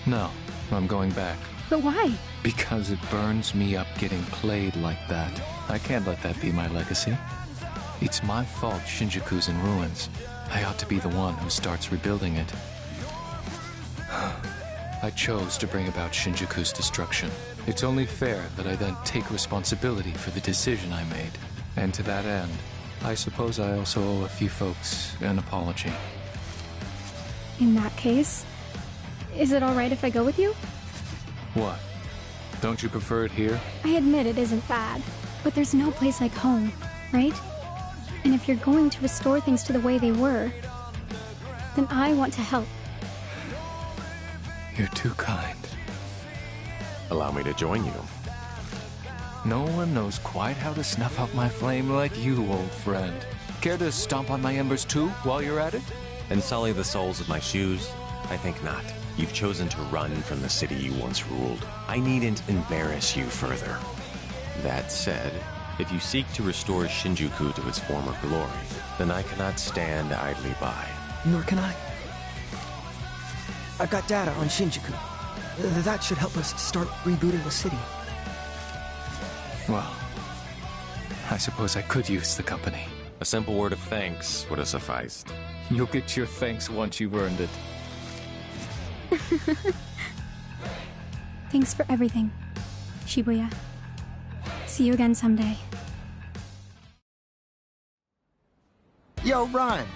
No, I'm going back. But why? Because it burns me up getting played like that. I can't let that be my legacy. It's my fault Shinjuku's in ruins. I ought to be the one who starts rebuilding it. I chose to bring about Shinjuku's destruction. It's only fair that I then take responsibility for the decision I made. And to that end, I suppose I also owe a few folks an apology. In that case, is it alright if I go with you? What? Don't you prefer it here? I admit it isn't bad, but there's no place like home, right? And if you're going to restore things to the way they were, then I want to help. You're too kind. Allow me to join you. No one knows quite how to snuff out my flame like you, old friend. Care to stomp on my embers too, while you're at it? And sully the soles of my shoes? I think not. You've chosen to run from the city you once ruled. I needn't embarrass you further. That said, if you seek to restore Shinjuku to its former glory, then I cannot stand idly by. Nor can I. I've got data on Shinjuku. That should help us start rebooting the city. Well, I suppose I could use the company. A simple word of thanks would have sufficed. You'll get your thanks once you've earned it. Thanks for everything, Shibuya. See you again someday. Yo, Ron.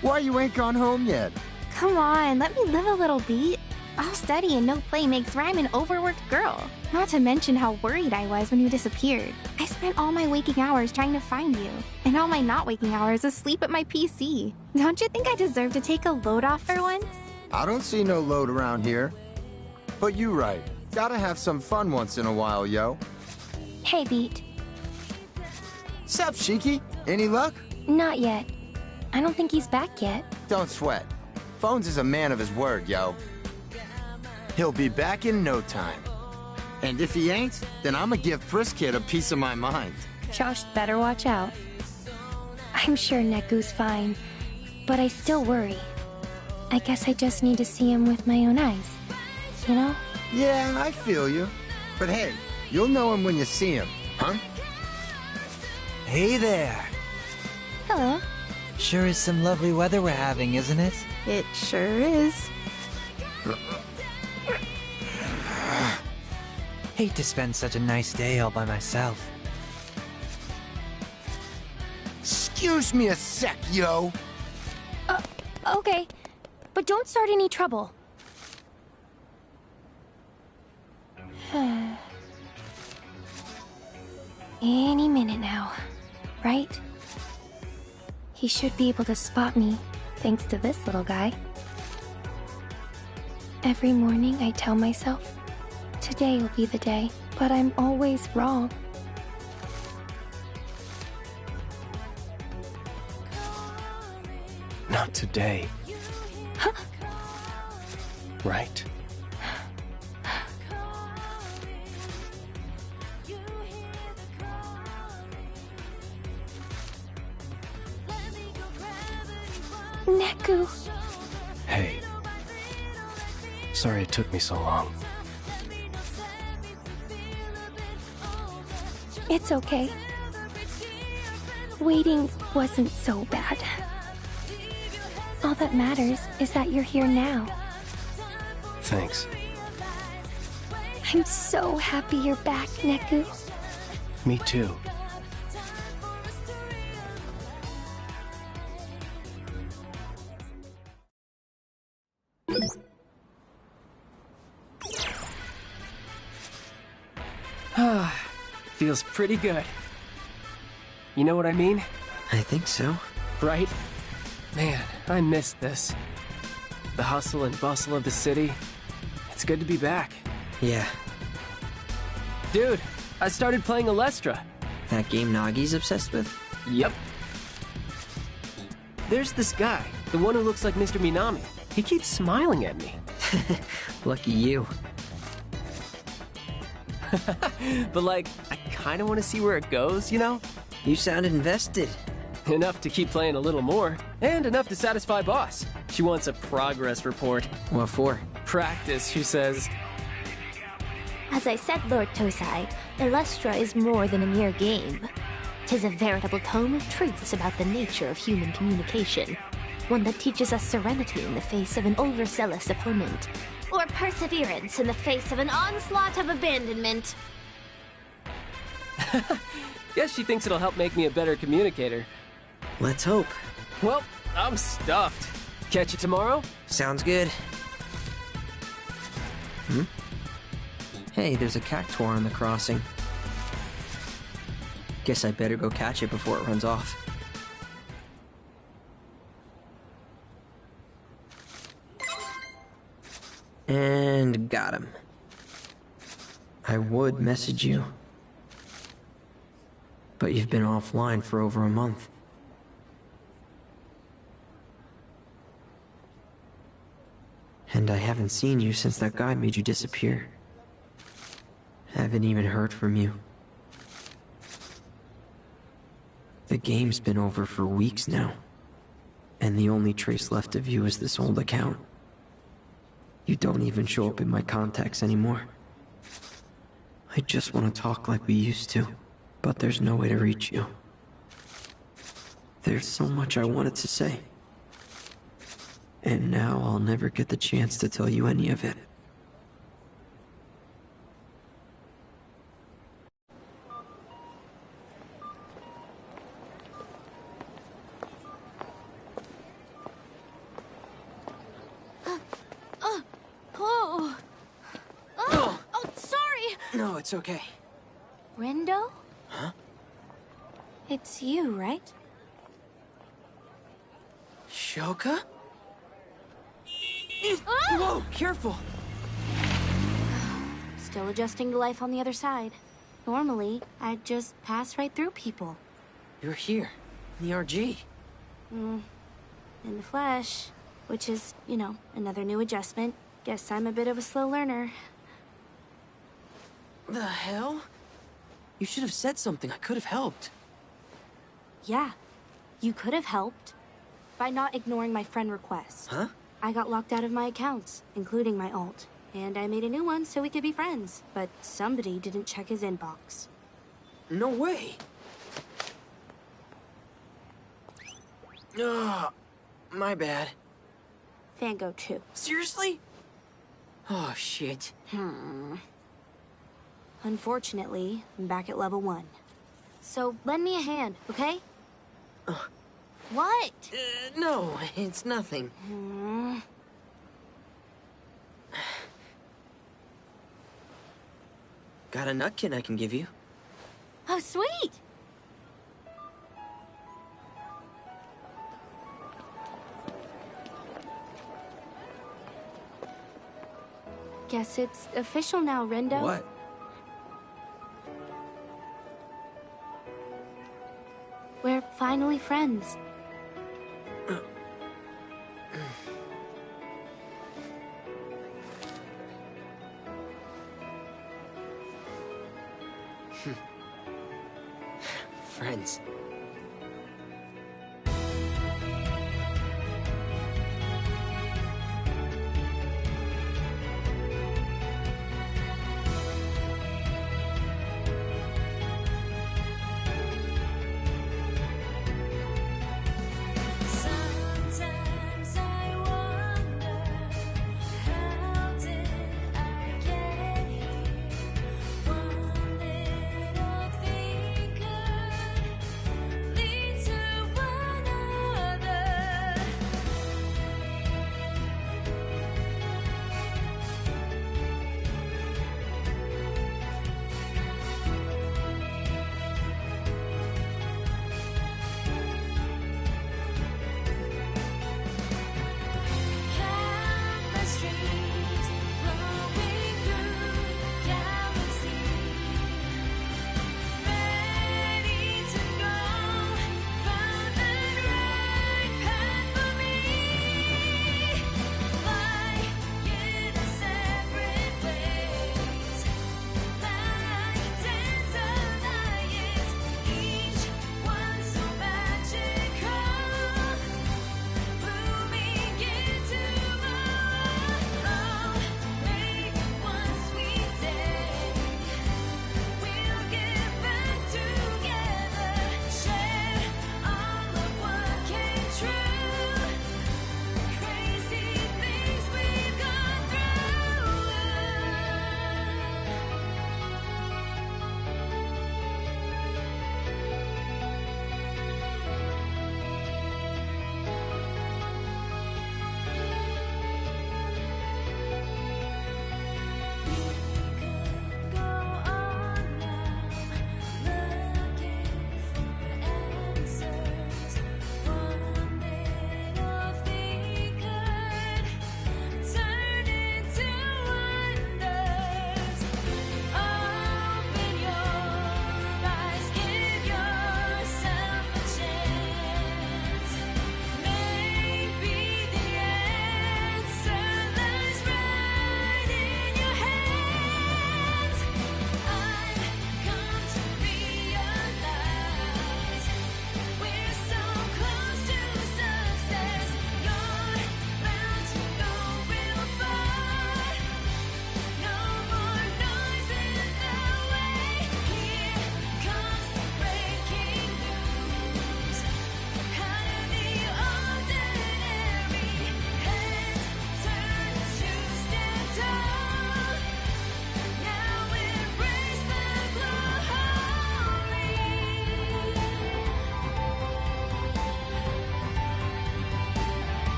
Why you ain't gone home yet? Come on, let me live a little beat. All study and no play makes Rhyme an overworked girl. Not to mention how worried I was when you disappeared. I spent all my waking hours trying to find you, and all my not waking hours asleep at my PC. Don't you think I deserve to take a load off for once? I don't see no load around here. But you right. Gotta have some fun once in a while, yo. Hey, Beat. Sup, Shiki? Any luck? Not yet. I don't think he's back yet. Don't sweat. Phones is a man of his word, yo. He'll be back in no time. And if he ain't, then I'ma give Priskid a piece of my mind. Josh better watch out. I'm sure Neku's fine, but I still worry. I guess I just need to see him with my own eyes. You know? Yeah, I feel you. But hey, you'll know him when you see him, huh? Hey there. Hello. Sure is some lovely weather we're having, isn't it? It sure is. Hate to spend such a nice day all by myself. Excuse me a sec, yo. Okay. But don't start any trouble. Any minute now, right? He should be able to spot me, thanks to this little guy. Every morning I tell myself, today will be the day, but I'm always wrong. Not today. Huh? Right. Neku. Hey. Sorry it took me so long. It's okay. Waiting wasn't so bad. All that matters is that you're here now. Thanks. I'm so happy you're back, Neku. Me too. Feels pretty good. You know what I mean? I think so. Right? Man, I missed this. The hustle and bustle of the city. It's good to be back. Yeah. Dude, I started playing Alestra. That game Nagi's obsessed with? Yep. There's this guy, the one who looks like Mr. Minami. He keeps smiling at me. Lucky you. But like, I kinda wanna see where it goes, you know? You sounded invested. Enough to keep playing a little more, and enough to satisfy Boss. She wants a progress report. What for? Practice, she says. As I said, Lord Tosai, Illustra is more than a mere game. 'Tis a veritable tome of truths about the nature of human communication. One that teaches us serenity in the face of an overzealous opponent, or perseverance in the face of an onslaught of abandonment. Guess she thinks it'll help make me a better communicator. Let's hope. Well, I'm stuffed. Catch you tomorrow? Sounds good. Hey, there's a cactuar on the crossing. Guess I better go catch it before it runs off. And got him. I would message you, but you've been offline for over a month. And I haven't seen you since that guy made you disappear. Haven't even heard from you. The game's been over for weeks now. And the only trace left of you is this old account. You don't even show up in my contacts anymore. I just want to talk like we used to, but there's no way to reach you. There's so much I wanted to say. And now I'll never get the chance to tell you any of it. No, it's okay. Rendo? Huh? It's you, right? Shoka? Whoa, careful! Still adjusting to life on the other side. Normally, I'd just pass right through people. You're here, in the RG. In the flesh, which is, you know, another new adjustment. Guess I'm a bit of a slow learner. The hell? You should have said something. I could have helped. Yeah, you could have helped. By not ignoring my friend requests. Huh? I got locked out of my accounts, including my alt. And I made a new one so we could be friends. But somebody didn't check his inbox. No way! Ugh, my bad. Fango too. Seriously? Oh, shit. Unfortunately, I'm back at level 1. So, lend me a hand, okay? What? No, it's nothing. Got a nutkin I can give you. Oh, sweet! Guess it's official now, Rendo. What? We're finally friends. Friends. Sometimes I wonder, how did I get here? One little thing could